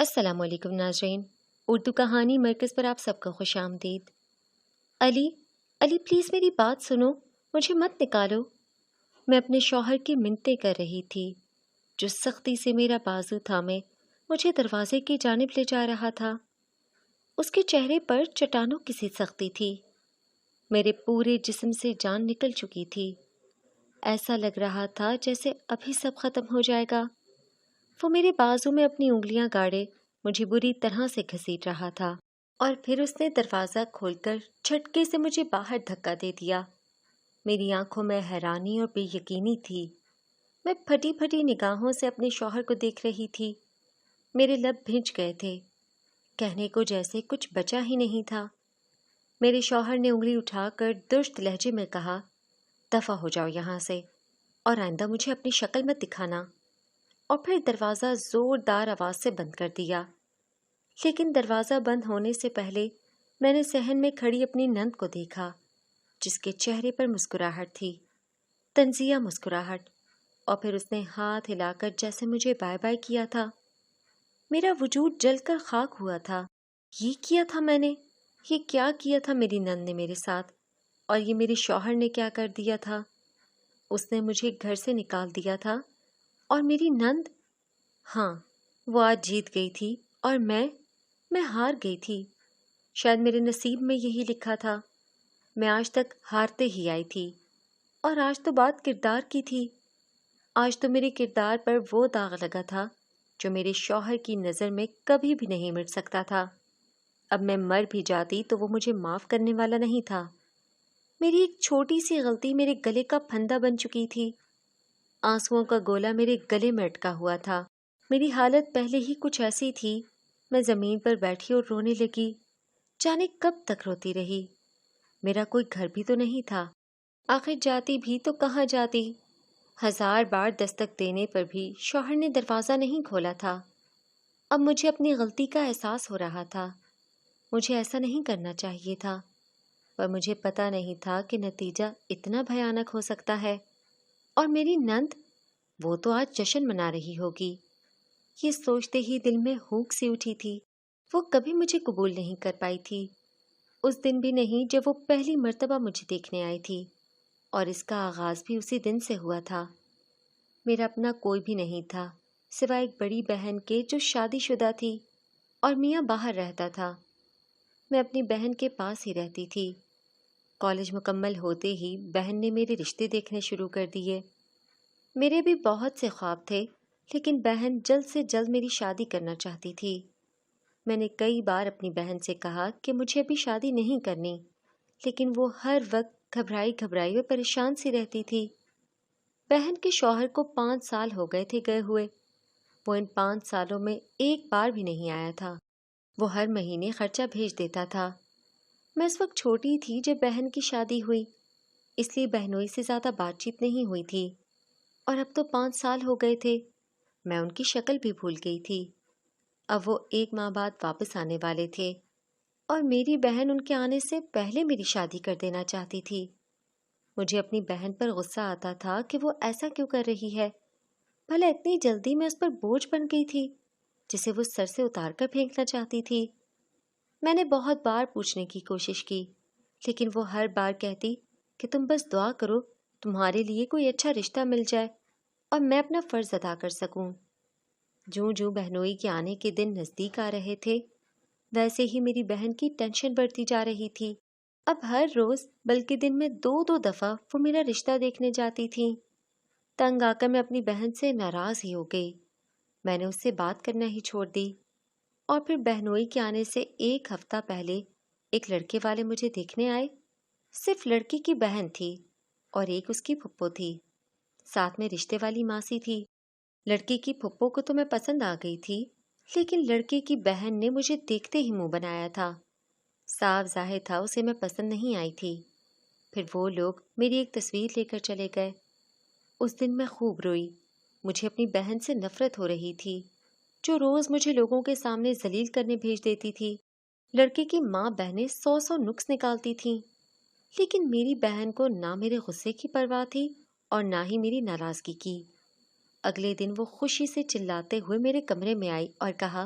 السلام علیکم ناظرین، اردو کہانی مرکز پر آپ سب کا خوش آمدید۔ علی علی پلیز میری بات سنو، مجھے مت نکالو۔ میں اپنے شوہر کی منتیں کر رہی تھی، جو سختی سے میرا بازو تھامے مجھے دروازے کی جانب لے جا رہا تھا۔ اس کے چہرے پر چٹانوں کی سی سختی تھی، میرے پورے جسم سے جان نکل چکی تھی۔ ایسا لگ رہا تھا جیسے ابھی سب ختم ہو جائے گا۔ وہ میرے بازو میں اپنی انگلیاں گاڑے مجھے بری طرح سے گھسیٹ رہا تھا، اور پھر اس نے دروازہ کھول کر جھٹکے سے مجھے باہر دھکا دے دیا۔ میری آنکھوں میں حیرانی اور بے یقینی تھی۔ میں پھٹی پھٹی نگاہوں سے اپنے شوہر کو دیکھ رہی تھی۔ میرے لب بھنج گئے تھے، کہنے کو جیسے کچھ بچا ہی نہیں تھا۔ میرے شوہر نے انگلی اٹھا کر درست لہجے میں کہا، دفع ہو جاؤ یہاں سے، اور آئندہ مجھے اپنی شکل مت دکھانا، اور پھر دروازہ زوردار آواز سے بند کر دیا۔ لیکن دروازہ بند ہونے سے پہلے میں نے صحن میں کھڑی اپنی نند کو دیکھا، جس کے چہرے پر مسکراہٹ تھی، طنزیہ مسکراہٹ، اور پھر اس نے ہاتھ ہلا کر جیسے مجھے بائے بائے کیا تھا۔ میرا وجود جل کر خاک ہوا تھا۔ یہ کیا تھا میں نے، یہ کیا کیا تھا میری نند نے میرے ساتھ، اور یہ میرے شوہر نے کیا کر دیا تھا؟ اس نے مجھے گھر سے نکال دیا تھا، اور میری نند، ہاں وہ آج جیت گئی تھی، اور میں ہار گئی تھی۔ شاید میرے نصیب میں یہی لکھا تھا۔ میں آج تک ہارتے ہی آئی تھی، اور آج تو بات کردار کی تھی۔ آج تو میرے کردار پر وہ داغ لگا تھا جو میرے شوہر کی نظر میں کبھی بھی نہیں مٹ سکتا تھا۔ اب میں مر بھی جاتی تو وہ مجھے معاف کرنے والا نہیں تھا۔ میری ایک چھوٹی سی غلطی میرے گلے کا پھندا بن چکی تھی۔ آنسوؤں کا گولا میرے گلے میں اٹکا ہوا تھا۔ میری حالت پہلے ہی کچھ ایسی تھی۔ میں زمین پر بیٹھی اور رونے لگی، جانے کب تک روتی رہی۔ میرا کوئی گھر بھی تو نہیں تھا، آخر جاتی بھی تو کہاں جاتی؟ 1000 بار دستک دینے پر بھی شوہر نے دروازہ نہیں کھولا تھا۔ اب مجھے اپنی غلطی کا احساس ہو رہا تھا۔ مجھے ایسا نہیں کرنا چاہیے تھا، پر مجھے پتہ نہیں تھا کہ نتیجہ اتنا بھیانک ہو سکتا ہے۔ اور میری نند، وہ تو آج جشن منا رہی ہوگی۔ یہ سوچتے ہی دل میں ہوک سی اٹھی تھی۔ وہ کبھی مجھے قبول نہیں کر پائی تھی، اس دن بھی نہیں جب وہ پہلی مرتبہ مجھے دیکھنے آئی تھی، اور اس کا آغاز بھی اسی دن سے ہوا تھا۔ میرا اپنا کوئی بھی نہیں تھا سوائے ایک بڑی بہن کے جو شادی شدہ تھی، اور میاں باہر رہتا تھا۔ میں اپنی بہن کے پاس ہی رہتی تھی۔ کالج مکمل ہوتے ہی بہن نے میرے رشتے دیکھنے شروع کر دیے۔ میرے بھی بہت سے خواب تھے، لیکن بہن جلد سے جلد میری شادی کرنا چاہتی تھی۔ میں نے کئی بار اپنی بہن سے کہا کہ مجھے ابھی شادی نہیں کرنی، لیکن وہ ہر وقت گھبرائی گھبرائی اور پریشان سی رہتی تھی۔ بہن کے شوہر کو 5 سال ہو گئے تھے گئے ہوئے۔ وہ ان 5 سالوں میں ایک بار بھی نہیں آیا تھا۔ وہ ہر مہینے خرچہ بھیج دیتا تھا۔ میں اس وقت چھوٹی تھی جب بہن کی شادی ہوئی، اس لیے بہنوئی سے زیادہ بات چیت نہیں ہوئی تھی، اور اب تو 5 سال ہو گئے تھے۔ میں ان کی شکل بھی بھول گئی تھی۔ اب وہ 1 ماہ بعد واپس آنے والے تھے، اور میری بہن ان کے آنے سے پہلے میری شادی کر دینا چاہتی تھی۔ مجھے اپنی بہن پر غصہ آتا تھا کہ وہ ایسا کیوں کر رہی ہے؟ بھلا اتنی جلدی میں اس پر بوجھ بن گئی تھی جسے وہ سر سے اتار کر پھینکنا چاہتی تھی۔ میں نے بہت بار پوچھنے کی کوشش کی، لیکن وہ ہر بار کہتی کہ تم بس دعا کرو تمہارے لیے کوئی اچھا رشتہ مل جائے اور میں اپنا فرض ادا کر سکوں۔ جوں جوں بہنوئی کے آنے کے دن نزدیک آ رہے تھے، ویسے ہی میری بہن کی ٹینشن بڑھتی جا رہی تھی۔ اب ہر روز بلکہ دن میں 2 دفعہ وہ میرا رشتہ دیکھنے جاتی تھیں۔ تنگ آ کر میں اپنی بہن سے ناراض ہی ہو گئی۔ میں نے اس سے بات کرنا ہی چھوڑ دی، اور پھر بہنوئی کے آنے سے 1 ہفتہ پہلے ایک لڑکے والے مجھے دیکھنے آئے۔ صرف لڑکی کی بہن تھی اور ایک اس کی پھپھو تھی، ساتھ میں رشتے والی ماسی تھی۔ لڑکی کی پھپھو کو تو میں پسند آ گئی تھی، لیکن لڑکے کی بہن نے مجھے دیکھتے ہی منہ بنایا تھا۔ صاف ظاہر تھا اسے میں پسند نہیں آئی تھی۔ پھر وہ لوگ میری ایک تصویر لے کر چلے گئے۔ اس دن میں خوب روئی۔ مجھے اپنی بہن سے نفرت ہو رہی تھی، جو روز مجھے لوگوں کے سامنے ذلیل کرنے بھیج دیتی تھی۔ لڑکے کی ماں بہنیں 100 نکس نکالتی تھیں، لیکن میری بہن کو نہ میرے غصے کی پرواہ تھی اور نہ ہی میری ناراضگی کی۔ اگلے دن وہ خوشی سے چلاتے ہوئے میرے کمرے میں آئی اور کہا،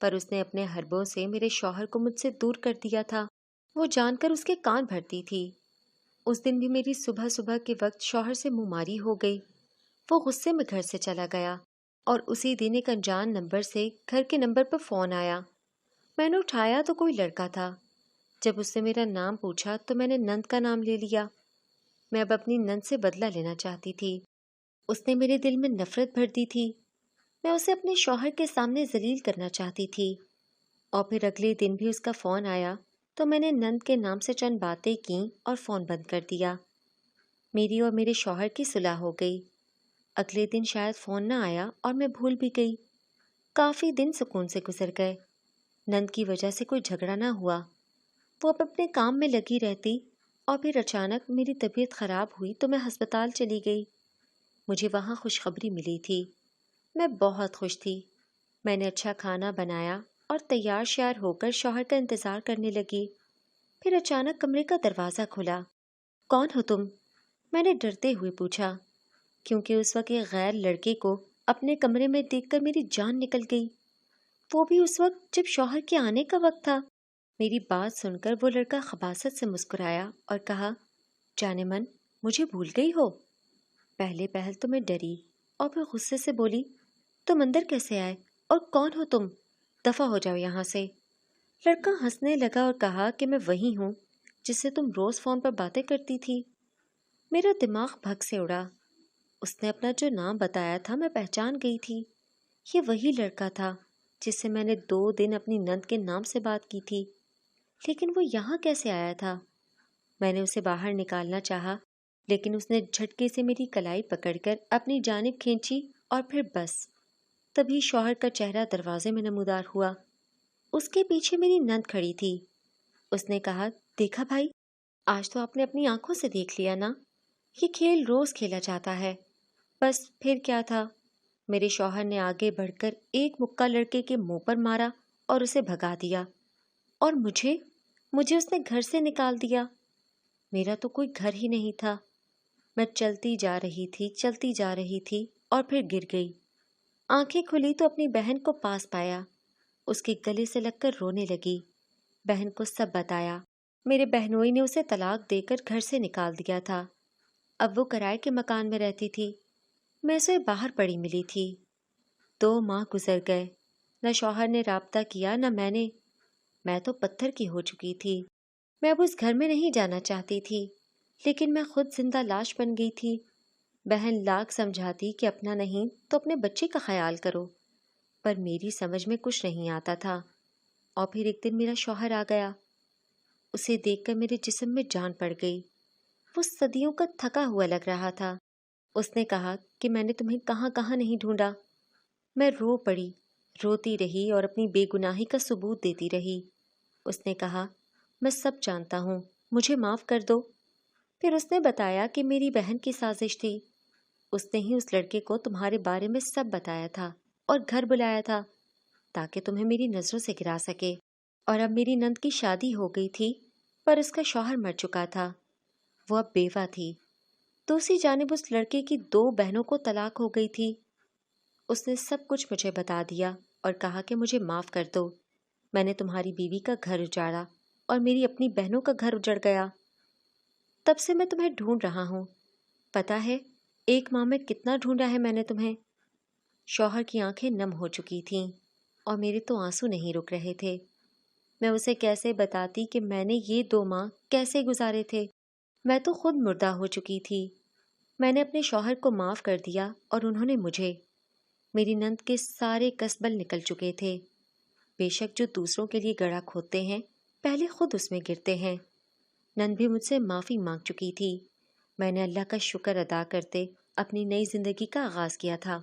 پر اس نے اپنے حربوں سے میرے شوہر کو مجھ سے دور کر دیا تھا۔ وہ جان کر اس کے کان بھرتی تھی۔ اس دن بھی میری صبح صبح کے وقت شوہر سے منہ ماری ہو گئی۔ وہ غصے میں گھر سے چلا گیا اور اسی دن ایک انجان نمبر سے گھر کے نمبر پر فون آیا۔ میں نے اٹھایا تو کوئی لڑکا تھا۔ جب اس نے میرا نام پوچھا تو میں نے نند کا نام لے لیا۔ میں اب اپنی نند سے بدلہ لینا چاہتی تھی۔ اس نے میرے دل میں نفرت بھر دی تھی۔ میں اسے اپنے شوہر کے سامنے ذلیل کرنا چاہتی تھی۔ اور پھر اگلے دن بھی اس کا فون آیا تو میں نے نند کے نام سے چند باتیں کیں اور فون بند کر دیا۔ میری اور میرے شوہر کی صلح ہو گئی۔ اگلے دن شاید فون نہ آیا اور میں بھول بھی گئی۔ کافی دن سکون سے گزر گئے۔ نند کی وجہ سے کوئی جھگڑا نہ ہوا۔ وہ اب اپنے کام میں لگی رہتی اور پھر اچانک میری طبیعت خراب ہوئی تو میں ہسپتال چلی گئی۔ مجھے وہاں خوشخبری ملی تھی۔ میں بہت خوش تھی۔ میں نے اچھا کھانا بنایا اور تیار شیار ہو کر شوہر کا انتظار کرنے لگی۔ پھر اچانک کمرے کا دروازہ کھلا۔ کون ہو تم؟ میں نے ڈرتے ہوئے پوچھا، کیونکہ اس وقت ایک غیر لڑکے کو اپنے کمرے میں دیکھ کر میری جان نکل گئی، وہ بھی اس وقت جب شوہر کے آنے کا وقت تھا۔ میری بات سن کر وہ لڑکا خباثت سے مسکرایا اور کہا، جانے من مجھے بھول گئی ہو؟ پہلے پہل تو میں ڈری اور پھر غصے سے بولی، تم اندر کیسے آئے اور کون ہو تم؟ دفع ہو جاؤ یہاں سے۔ لڑکا ہنسنے لگا اور کہا کہ میں وہی ہوں جس سے تم روز فون پر باتیں کرتی تھی۔ میرا دماغ بھگ سے اڑا۔ اس نے اپنا جو نام بتایا تھا میں پہچان گئی تھی۔ یہ وہی لڑکا تھا جس سے میں نے 2 دن اپنی نند کے نام سے بات کی تھی، لیکن وہ یہاں کیسے آیا تھا؟ میں نے اسے باہر نکالنا چاہا، لیکن اس نے جھٹکے سے میری کلائی پکڑ کر اپنی جانب کھینچی اور پھر بس۔ تبھی شوہر کا چہرہ دروازے میں نمودار ہوا۔ اس کے پیچھے میری نند کھڑی تھی۔ اس نے کہا، دیکھا بھائی، آج تو آپ نے اپنی آنکھوں سے دیکھ لیا نا، یہ کھیل روز کھیلا جاتا ہے۔ بس پھر کیا تھا؟ میرے شوہر نے آگے بڑھ کر ایک مکہ لڑکے کے منہ پر مارا اور اسے بھگا دیا، اور مجھے اس نے گھر سے نکال دیا۔ میرا تو کوئی گھر ہی نہیں تھا۔ میں چلتی جا رہی تھی اور پھر گر گئی۔ آنکھیں کھلی تو اپنی بہن کو پاس پایا، اس کے گلے سے لگ کر رونے لگی۔ بہن کو سب بتایا۔ میرے بہنوئی نے اسے طلاق دے کر گھر سے نکال دیا تھا۔ اب وہ کرائے کے مکان میں رہتی تھی۔ میں اسے باہر پڑی ملی تھی۔ 2 ماہ گزر گئے، نہ شوہر نے رابطہ کیا نہ میں نے۔ میں تو پتھر کی ہو چکی تھی۔ میں اب اس گھر میں نہیں جانا چاہتی تھی، لیکن میں خود زندہ لاش بن گئی تھی۔ بہن لاکھ سمجھاتی کہ اپنا نہیں تو اپنے بچے کا خیال کرو، پر میری سمجھ میں کچھ نہیں آتا تھا۔ اور پھر ایک دن میرا شوہر آ گیا۔ اسے دیکھ کر میرے جسم میں جان پڑ گئی۔ وہ صدیوں کا تھکا ہوا لگ رہا تھا۔ اس نے کہا کہ میں نے تمہیں کہاں کہاں نہیں ڈھونڈا۔ میں رو پڑی، روتی رہی اور اپنی بے گناہی کا ثبوت دیتی رہی۔ اس نے کہا، میں سب جانتا ہوں، مجھے معاف کر دو۔ پھر اس نے بتایا کہ میری بہن کی سازش تھی۔ اس نے ہی اس لڑکے کو تمہارے بارے میں سب بتایا تھا اور گھر بلایا تھا تاکہ تمہیں میری نظروں سے گرا سکے۔ اور اب میری نند کی شادی ہو گئی تھی، پر اس کا شوہر مر چکا تھا۔ وہ اب بیوہ تھی۔ دوسری جانب اس لڑکے کی 2 بہنوں کو طلاق ہو گئی تھی۔ اس نے سب کچھ مجھے بتا دیا اور کہا کہ مجھے معاف کر دو۔ میں نے تمہاری بیوی کا گھر اجاڑا اور میری اپنی بہنوں کا گھر اجڑ گیا۔ تب سے میں تمہیں ڈھونڈ رہا ہوں۔ پتہ ہے 1 ماہ میں کتنا ڈھونڈا ہے میں نے تمہیں۔ شوہر کی آنکھیں نم ہو چکی تھیں اور میرے تو آنسو نہیں رک رہے تھے۔ میں اسے کیسے بتاتی کہ میں نے یہ 2 ماہ کیسے گزارے تھے؟ میں تو خود مردہ ہو چکی تھی۔ میں نے اپنے شوہر کو معاف کر دیا اور انہوں نے مجھے۔ میری نند کے سارے کسبل نکل چکے تھے۔ بے شک جو دوسروں کے لیے گڑھا کھودتے ہیں، پہلے خود اس میں گرتے ہیں۔ نند بھی مجھ سے معافی مانگ چکی تھی۔ میں نے اللہ کا شکر ادا کرتے اپنی نئی زندگی کا آغاز کیا تھا۔